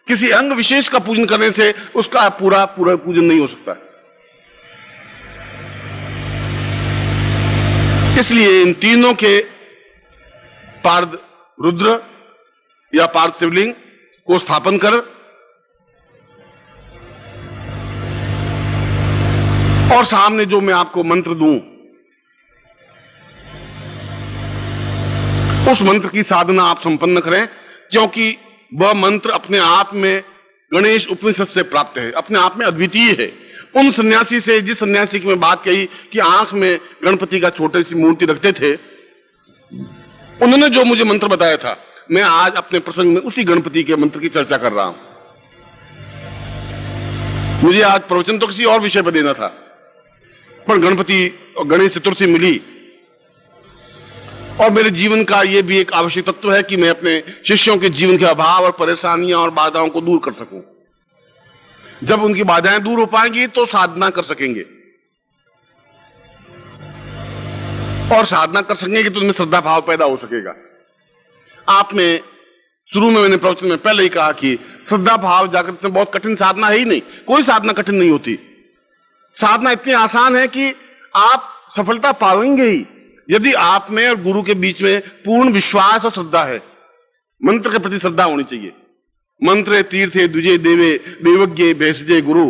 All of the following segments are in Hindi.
किसी अंग विशेष का पूजन करने से उसका पूरा पूरा पूजन नहीं हो सकता। इसलिए इन तीनों के पार्द रुद्र या पार्थ शिवलिंग को स्थापन कर और सामने जो मैं आपको मंत्र दूं उस मंत्र की साधना आप संपन्न करें, क्योंकि वह मंत्र अपने आप में गणेश उपनिषद से प्राप्त है, अपने आप में अद्वितीय है। उन सन्यासी से, जिस सन्यासी की मैं बात कही कि आंख में गणपति का छोटी सी मूर्ति रखते थे, उन्होंने जो मुझे मंत्र बताया था, मैं आज अपने प्रसंग में उसी गणपति के मंत्र की चर्चा कर रहा हूं। मुझे आज प्रवचन तो किसी और विषय पर देना था, पर गणपति और गणेश चतुर्थी मिली और मेरे जीवन का यह भी एक आवश्यक तत्व है कि मैं अपने शिष्यों के जीवन के अभाव और परेशानियां और बाधाओं को दूर कर सकूं। जब उनकी बाधाएं दूर हो पाएंगी तो साधना कर सकेंगे, और साधना कर सकेंगे तो उनमें श्रद्धा भाव पैदा हो सकेगा। आप में शुरू में मैंने प्रवचन में पहले ही कहा कि श्रद्धा भाव जागृत में बहुत कठिन साधना है ही नहीं, कोई साधना कठिन नहीं होती। साधना इतनी आसान है कि आप सफलता पाएंगे ही यदि आप में और गुरु के बीच में पूर्ण विश्वास और श्रद्धा है। मंत्र के प्रति श्रद्धा होनी चाहिए। मंत्रे तीर्थे द्विजे देवे देवज्ञे भेषजे गुरु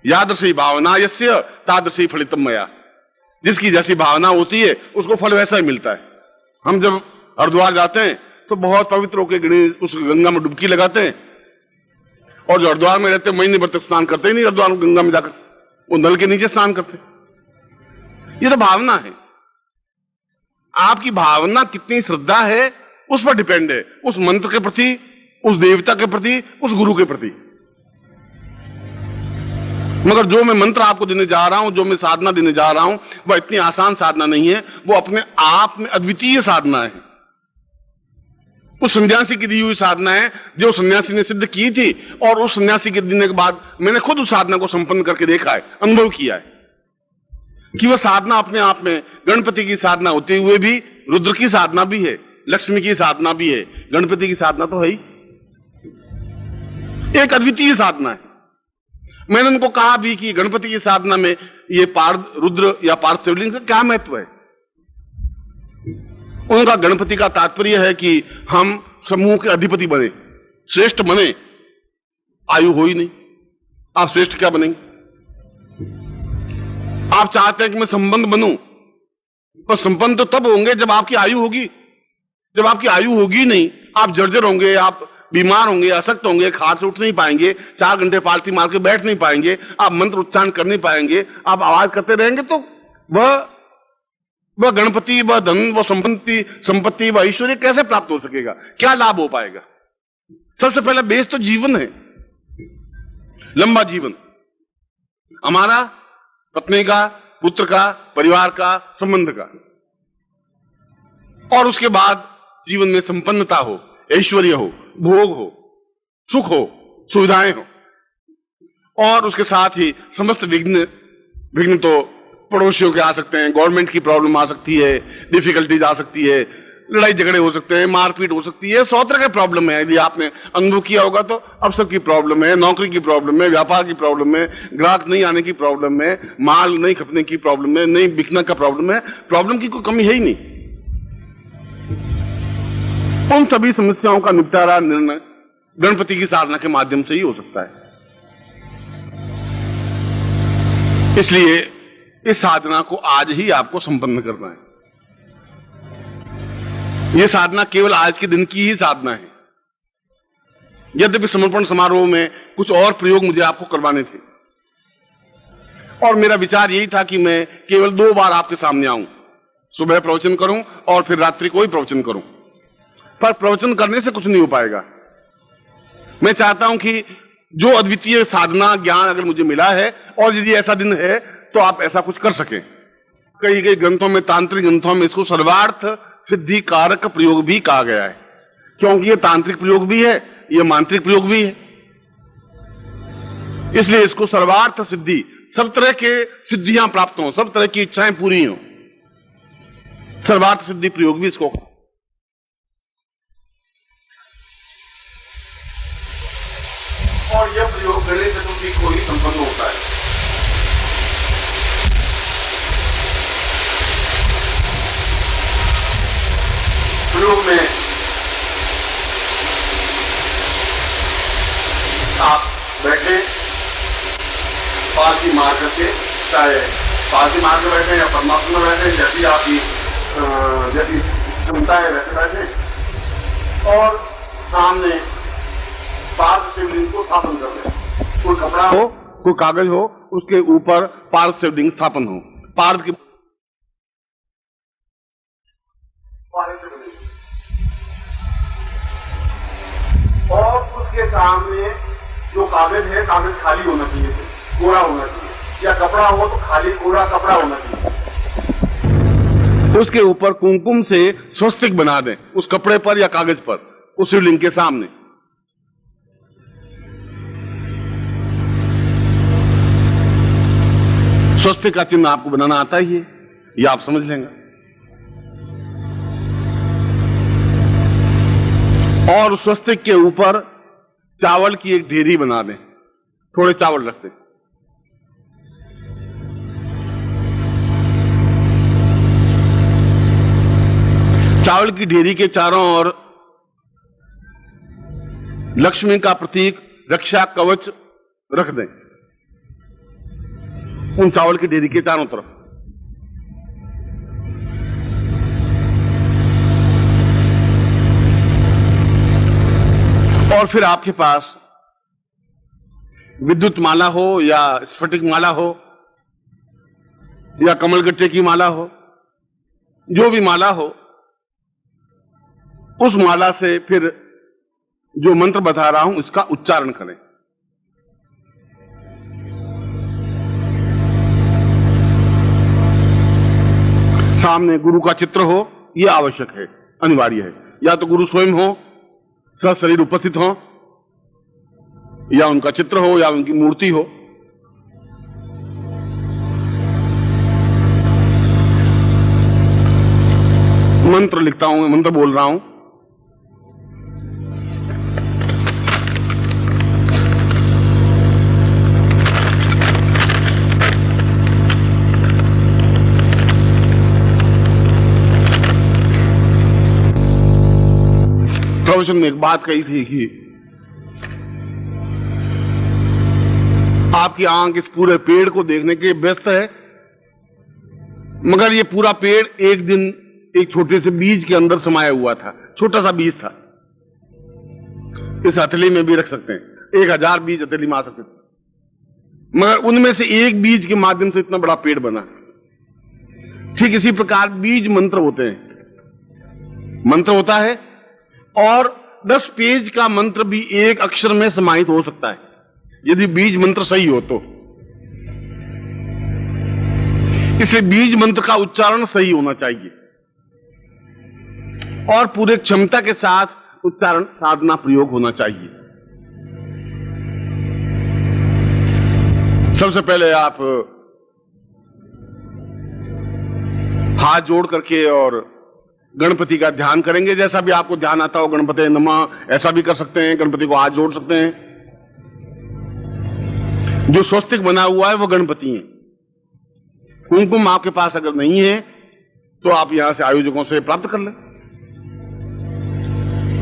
यादृशी भावना यस्य तादृशी फलितम मया। जिसकी जैसी भावना होती है उसको फल वैसा ही मिलता है। हम जब हरिद्वार जाते हैं तो बहुत पवित्र होकर गणेश उस गंगा में डुबकी लगाते हैं, और जो हरिद्वार में रहते महीने भर तक स्नान करते ही नहीं हरिद्वार में गंगा में जाकर, वो नल के नीचे स्नान करते। ये तो भावना है। आपकी भावना कितनी श्रद्धा है उस पर डिपेंड है, उस मंत्र के प्रति, उस देवता के प्रति, उस गुरु के प्रति। मगर जो मैं मंत्र आपको देने जा रहा हूं, जो मैं साधना देने जा रहा हूं, वह इतनी आसान साधना नहीं है, वो अपने आप में अद्वितीय साधना है। उस सन्यासी की दी हुई साधना है जो सन्यासी ने सिद्ध की थी, और उस सन्यासी के देने के बाद मैंने खुद उस साधना को संपन्न करके देखा है, अनुभव किया है कि वह साधना अपने आप में गणपति की साधना होते हुए भी रुद्र की साधना भी है, लक्ष्मी की साधना भी है, गणपति की साधना तो है ही, एक अद्वितीय साधना है। मैंने उनको कहा भी कि गणपति की साधना में ये पार्थ रुद्र या पार्थ शिवलिंग का क्या महत्व है। उनका गणपति का तात्पर्य है कि हम समूह के अधिपति बने, श्रेष्ठ बने। आयु हो ही नहीं, आप श्रेष्ठ क्या बनेंगे। आप चाहते हैं कि मैं संबंध बनूं, पर संबंध तो तब होंगे जब आपकी आयु होगी। जब आपकी आयु होगी नहीं, आप जर्जर होंगे, आप बीमार होंगे, असक्त होंगे, खाट से उठ नहीं पाएंगे, 4 घंटे पालती मार के बैठ नहीं पाएंगे, आप मंत्र उच्चारण कर नहीं पाएंगे, आप आवाज करते रहेंगे, तो वह गणपति, वह धन, वह संपत्ति, वह ऐश्वर्य कैसे प्राप्त हो सकेगा, क्या लाभ हो पाएगा। सबसे पहला बेस तो जीवन है, लंबा जीवन हमारा, पत्नी का, पुत्र का, परिवार का, संबंध का, और उसके बाद जीवन में संपन्नता हो, ऐश्वर्य हो, भोग हो, सुख हो, सुविधाएं हो, और उसके साथ ही समस्त विघ्न तो पड़ोसियों के आ सकते हैं, गवर्नमेंट की प्रॉब्लम आ सकती है, डिफिकल्टीज आ सकती है, लड़ाई झगड़े हो सकते हैं, मारपीट हो सकती है, 100 तरह के प्रॉब्लम है। यदि आपने अनुभव किया होगा तो अवसर की प्रॉब्लम है, नौकरी की प्रॉब्लम है, व्यापार की प्रॉब्लम है, ग्राहक नहीं आने की प्रॉब्लम है, माल नहीं खपने की प्रॉब्लम है, नहीं बिकने का प्रॉब्लम है। प्रॉब्लम की कोई कमी है ही नहीं। उन सभी समस्याओं का निपटारा, निर्णय गणपति की साधना के माध्यम से ही हो सकता है। इसलिए इस साधना को आज ही आपको संपन्न करना है। यह साधना केवल आज के दिन की ही साधना है। यद्यपि समर्पण समारोह में कुछ और प्रयोग मुझे आपको करवाने थे, और मेरा विचार यही था कि मैं केवल 2 बार आपके सामने आऊं, सुबह प्रवचन करूं और फिर रात्रि को ही प्रवचन करूं। पर प्रवचन करने से कुछ नहीं हो पाएगा। मैं चाहता हूं कि जो अद्वितीय साधना ज्ञान अगर मुझे मिला है, और यदि ऐसा दिन है तो आप ऐसा कुछ कर सकें। कई ग्रंथों में, तांत्रिक ग्रंथों में इसको सर्वार्थ सिद्धि कारक प्रयोग भी कहा गया है, क्योंकि यह तांत्रिक प्रयोग भी है, यह मांत्रिक प्रयोग भी है। इसलिए इसको सर्वार्थ सिद्धि, सब तरह के सिद्धियां प्राप्त हो, सब तरह की इच्छाएं पूरी हो, सर्वार्थ सिद्धि प्रयोग भी इसको। और यह प्रयोग गणेश चतुर्थी को ही संपन्न होता है। प्रयोग में आप बैठे पालकी मार करके, चाहे पालकी मार के बैठे या परमात्मा में बैठे, जैसी आपकी जैसी क्षमता है वैसे बैठे और सामने पार्थ शिवलिंग को स्थापन कर दें। कोई कपड़ा हो, कोई कागज हो, उसके ऊपर पार्थ शिवलिंग स्थापन हो। पार्थ की और उसके सामने जो कागज है, कागज खाली होना चाहिए, कोरा होना चाहिए, या कपड़ा हो तो खाली कोरा कपड़ा होना चाहिए। उसके ऊपर कुमकुम से स्वस्तिक बना दें, उस कपड़े पर या कागज पर, उस शिवलिंग के सामने। स्वस्तिक का चिन्ह आपको बनाना आता ही है, यह आप समझ लेंगे। और स्वस्तिक के ऊपर चावल की एक ढेरी बना दें, थोड़े चावल रख दें। चावल की ढेरी के चारों ओर लक्ष्मी का प्रतीक रक्षा कवच रख दें, उन चावल की ढेरी के चारों तरफ। और फिर आपके पास विद्युत माला हो या स्फटिक माला हो या कमलगट्टे की माला हो, जो भी माला हो, उस माला से फिर जो मंत्र बता रहा हूं इसका उच्चारण करें। सामने गुरु का चित्र हो, यह आवश्यक है, अनिवार्य है। या तो गुरु स्वयं हो, सशरीर उपस्थित हो, या उनका चित्र हो या उनकी मूर्ति हो। मंत्र लिखता हूं, मंत्र बोल रहा हूं। प्रवचन में एक बात कही थी कि आपकी आंख इस पूरे पेड़ को देखने के लिए व्यस्त है, मगर ये पूरा पेड़ एक दिन एक छोटे से बीज के अंदर समाया हुआ था। छोटा सा बीज था, इस हथेली में भी रख सकते हैं, 1000 बीज हथेली में आ सकते थे, मगर उनमें से एक बीज के माध्यम से इतना बड़ा पेड़ बना। ठीक इसी प्रकार बीज मंत्र होते हैं, मंत्र होता है, और 10 पेज का मंत्र भी एक अक्षर में समाहित हो सकता है, यदि बीज मंत्र सही हो तो। इसे बीज मंत्र का उच्चारण सही होना चाहिए और पूरे क्षमता के साथ उच्चारण साधना प्रयोग होना चाहिए। सबसे पहले आप हाथ जोड़ करके और गणपति का ध्यान करेंगे, जैसा भी आपको ध्यान आता हो। गणपति नमः ऐसा भी कर सकते हैं, गणपति को हाथ जोड़ सकते हैं। जो स्वस्तिक बना हुआ है वो गणपति है। कुमकुम आपके पास अगर नहीं है तो आप यहां से आयोजकों से प्राप्त कर लें,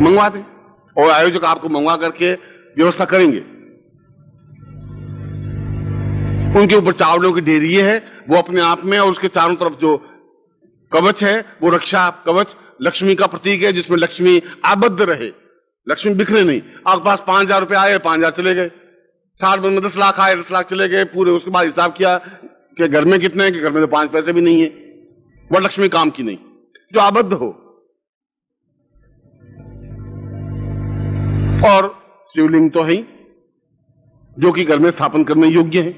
मंगवा दें, और आयोजक आपको मंगवा करके व्यवस्था करेंगे। उनके ऊपर चावलों की ढेरी है, वो अपने आप में, और उसके चारों तरफ जो कवच है वो रक्षा कवच लक्ष्मी का प्रतीक है, जिसमें लक्ष्मी आबद्ध रहे, लक्ष्मी बिखरे नहीं। आपके पास 5000 रुपए आए, 5000 चले गए, 60 में 10 लाख आए, 10 लाख चले गए पूरे। उसके बाद हिसाब किया कि घर में कितने हैं, कि घर में तो 5 पैसे भी नहीं है, वह लक्ष्मी काम की नहीं, जो आबद्ध हो। और शिवलिंग तो है जो कि घर में स्थापन करने योग्य है।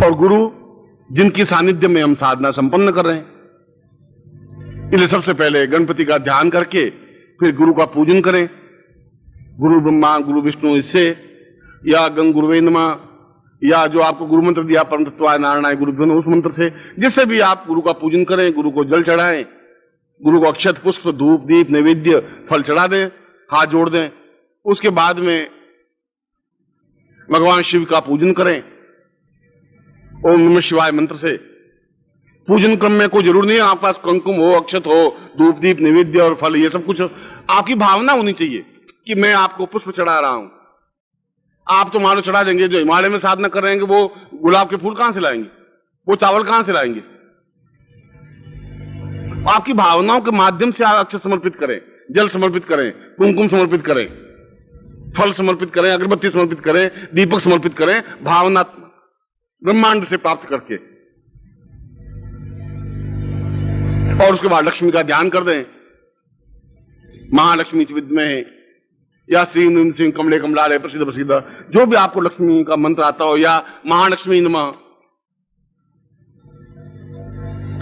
और गुरु जिनकी सानिध्य में हम साधना संपन्न कर रहे हैं, इसलिए सबसे पहले गणपति का ध्यान करके फिर गुरु का पूजन करें। गुरु ब्रह्मा गुरु विष्णु, इससे या गंग गुरुवे नमः, या जो आपको गुरु मंत्र दिया परम तत्वाय नारायणाय गुरुभ्यो नमः, उस मंत्र से, जिससे भी आप गुरु का पूजन करें, गुरु को जल चढ़ाएं, गुरु को अक्षत पुष्प धूप दीप नैवेद्य फल चढ़ा दें। हाथ जोड़ दें। उसके बाद में भगवान शिव का पूजन करें ओम नमः शिवाय मंत्र से। पूजन क्रम में कोई जरूर नहीं है आपके पास कुमकुम हो, अक्षत हो, धूप दीप नैवेद्य और फल, ये सब कुछ आपकी भावना होनी चाहिए कि मैं आपको पुष्प चढ़ा रहा हूं। आप तो मानो चढ़ा देंगे, जो हिमालय में साधना कर रहे हैं वो गुलाब के फूल कहां से लाएंगे, वो चावल कहां से लाएंगे। आपकी भावनाओं के माध्यम से आप अक्षत समर्पित करें, जल समर्पित करें, कुमकुम समर्पित करें, फल समर्पित करें, अगरबत्ती समर्पित करें, दीपक समर्पित करें, भावनात्मक ब्रह्मांड से प्राप्त करके। और उसके बाद लक्ष्मी का ध्यान कर दें, महालक्ष्मी च विद्महे या श्री नीम सिंह कमले कमलालय प्रसिद्ध प्रसिद्ध, जो भी आपको लक्ष्मी का मंत्र आता हो, या महालक्ष्मी नमः।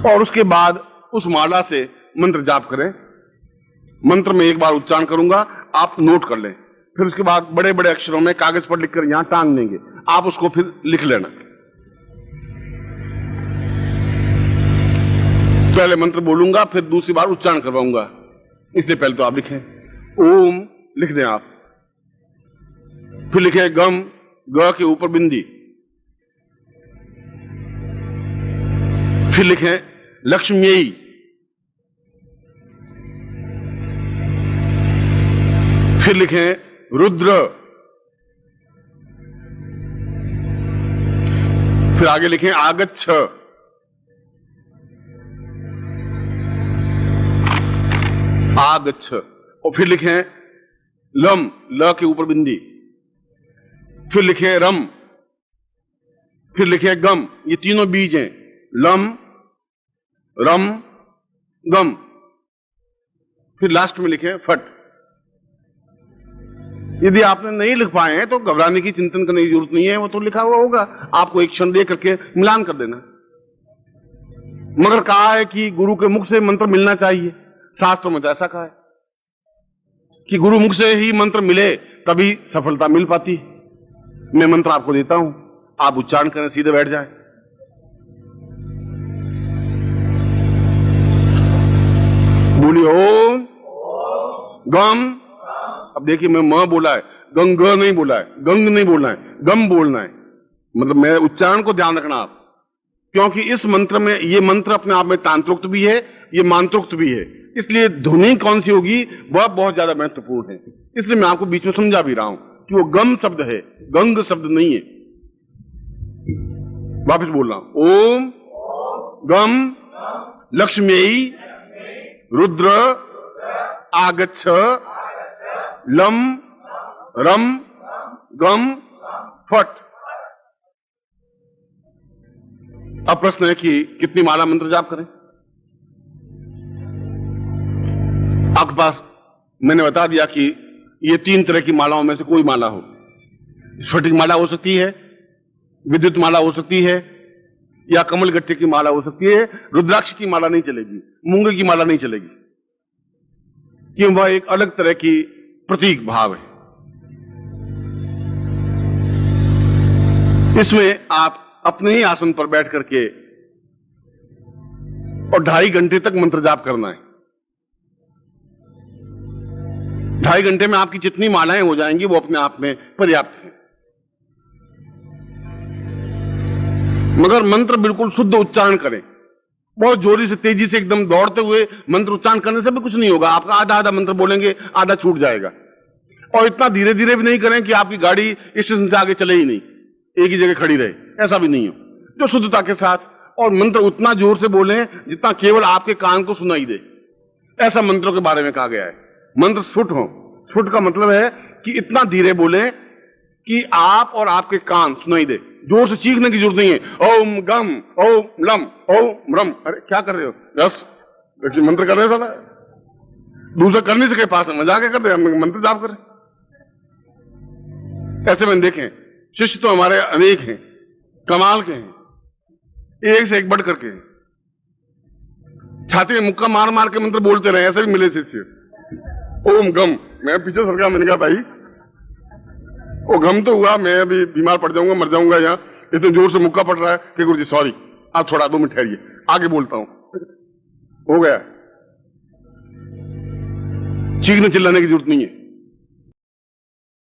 और उसके बाद उस माला से मंत्र जाप करें। मंत्र में एक बार उच्चारण करूंगा, आप नोट कर लें। फिर उसके बाद बड़े बड़े अक्षरों में कागज पर लिखकर यहां टांग देंगे, आप उसको फिर लिख लेना। पहले मंत्र बोलूंगा, फिर दूसरी बार उच्चारण करवाऊंगा, इसलिए पहले तो आप लिखें। ओम लिख दें आप, फिर लिखें गम, ग के ऊपर बिंदी, फिर लिखें लक्ष्मी, फिर लिखें रुद्र, फिर आगे लिखें आगच्छ, आगच्छ, और फिर लिखें लम, ल के ऊपर बिंदी, फिर लिखें रम, फिर लिखें गम। ये तीनों बीज हैं, लम, रम, गम। फिर लास्ट में लिखें फट। यदि आपने नहीं लिख पाए हैं तो घबराने की, चिंतन करने की जरूरत नहीं है, वो तो लिखा हुआ होगा, आपको एक क्षण दे करके मिलान कर देना। मगर कहा है कि गुरु के मुख से मंत्र मिलना चाहिए, शास्त्रों में तो ऐसा कहा है कि गुरु मुख से ही मंत्र मिले तभी सफलता मिल पाती है। मैं मंत्र आपको देता हूं, आप उच्चारण करें, सीधे बैठ जाए। बोलिए ओम गम। अब देखिए मैं म बोला है, गंग नहीं बोला है, गंग नहीं बोलना है, गम बोलना है। मतलब मैं उच्चारण को ध्यान रखना आप, क्योंकि इस मंत्र में, ये मंत्र अपने आप में तांत्रोक्त भी है, ये मंत्रोक्त भी है, इसलिए ध्वनि कौन सी होगी वह बहुत ज्यादा महत्वपूर्ण है। इसलिए मैं आपको बीच में समझा भी रहा हूं कि वो गम शब्द है, गंग शब्द नहीं है। वापस बोल रहा हूं, ओम गम लक्ष्मी रुद्र आगच्छ लम रम गम फट। अब प्रश्न है कि कितनी माला मंत्र जाप करें। आपके पास मैंने बता दिया कि ये 3 तरह की मालाओं में से कोई माला हो। स्फटिक माला हो सकती है, विद्युत माला हो सकती है, या कमल गट्टे की माला हो सकती है। रुद्राक्ष की माला नहीं चलेगी, मूंगे की माला नहीं चलेगी, क्यों वह एक अलग तरह की प्रतीक भाव है। इसमें आप अपने ही आसन पर बैठ करके और 2.5 घंटे तक मंत्र जाप करना है। 2.5 घंटे में आपकी जितनी मालाएं हो जाएंगी वो अपने आप में पर्याप्त है। मगर मंत्र बिल्कुल शुद्ध उच्चारण करें। बहुत जोरी से, तेजी से, एकदम दौड़ते हुए मंत्र उच्चारण करने से भी कुछ नहीं होगा। आपका आधा आधा मंत्र बोलेंगे, आधा छूट जाएगा। और इतना धीरे धीरे भी नहीं करें कि आपकी गाड़ी स्टेशन से आगे चले ही नहीं, एक ही जगह खड़ी रहे, ऐसा भी नहीं हो। जो शुद्धता के साथ, और मंत्र उतना जोर से बोलें जितना केवल आपके कान को सुनाई दे। ऐसा मंत्रों के बारे में कहा गया है। मंत्र स्फुट हो। स्फुट का मतलब है कि इतना धीरे बोलें कि आप और आपके कान सुनाई दे। जोर से चीखने की जरूरत नहीं है। ओम गम ओम लम ओम रम। अरे क्या कर रहे हो, बस मंत्र कर रहे हो, साला दूसरा कर नहीं सके, पास मजाक कर रहे हैं, मंत्र जाप कर रहे। ऐसे में देखें, शिष्य तो हमारे अनेक हैं, कमाल के हैं, एक से एक बढ़ करके छाती में मुक्का मार मार के मंत्र बोलते रहे। ऐसे भी मिले शिष्य। ओम गम, मैं पीछे सरकार, मैंने कहा भाई वो गम तो हुआ, मैं अभी बीमार पड़ जाऊंगा, मर जाऊंगा, यहाँ इतने जोर से मुक्का पड़ रहा है कि गुरु जी सॉरी, आप थोड़ा 2 मिनट ठहरिए, आगे बोलता हूं। हो गया, चीखने चिल्लाने की जरूरत नहीं है।